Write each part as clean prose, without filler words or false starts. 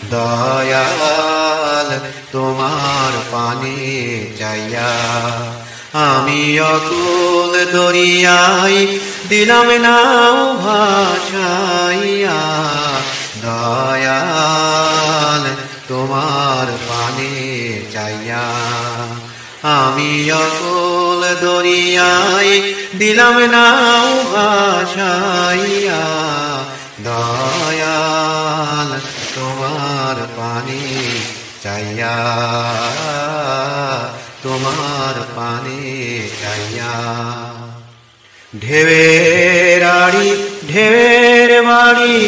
দয়াল তোমার পানে চাইয়া আমি অকুল দরিয়ায় দিলাম নাও ভাসাইয়া দয়াল তোমার পানে চাইয়া আমি অকুল দরিয়ায় দিলাম নাও ভাসাইয়া দয়াল তোমার পানে চাইয়া তোমার পানে চাইয়া ঢেউয়ের আড়ি ঢেউয়ের বাড়ি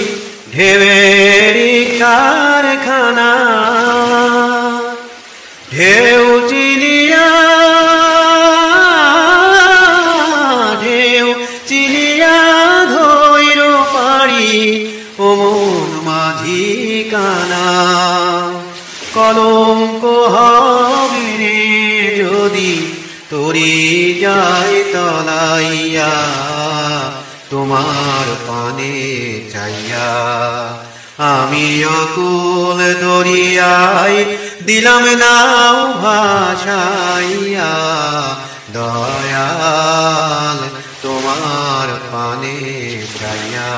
ঢেউয়েরই কারখানা ঢেউ চিলিয়া ধৈর পাড়ি ও মন মাঝি কানা কলঙ্ক হবে রে যদি তোরে যায় তলাইয়া তোমার পানে চাইয়া আমি অকুল দরিয়ায় দিলাম নাও ভাসাইয়া দয়াল তোমার পানে চাইয়া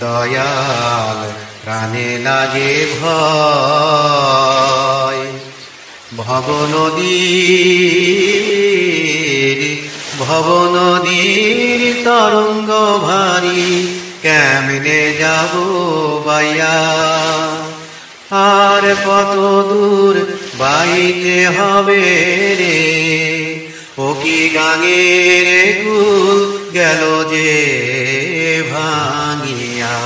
দয়াল প্রাণে লাগে ভয় ভবনদীর তরঙ্গ ভারী কেমনে যাব বাইয়া আর কত দূর বাইতে হবে রে ও কি গাঙের কুল গেল যে ভাঙিয়া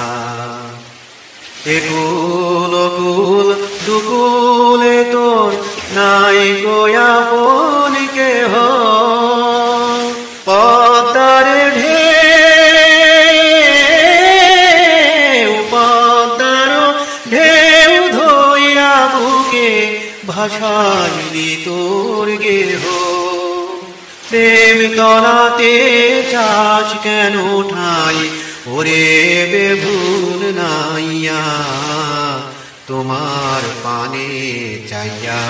একুল কুল দুকুলে তোর নাই গোয়া বন কেহ পদ্মার ঢেউ ধইরা বুকে ভাসাইলি তোর গেহ প্রেম তলাতে চাষ কেন ঠাই ওরে বেভুল নাইয়া তোমার পানে চাইয়া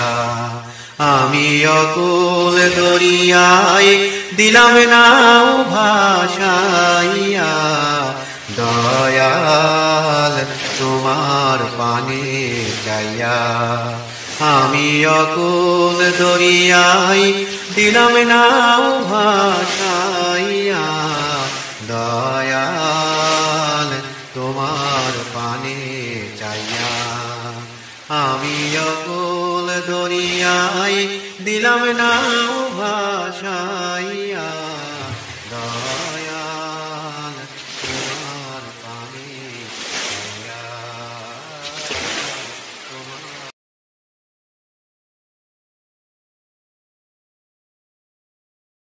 আমি অকুল দরিয়ায় দিলাম নাও ভাসাইয়া দয়াল তোমার পানে চাইয়া আমি অকুল দরিয়ায় দিলাম নাও ভাসাইয়া দয়াল তোমার পানে চাইয়া আমি অকুল দরিয়ায় দিলাম নাও ভাসাইয়া।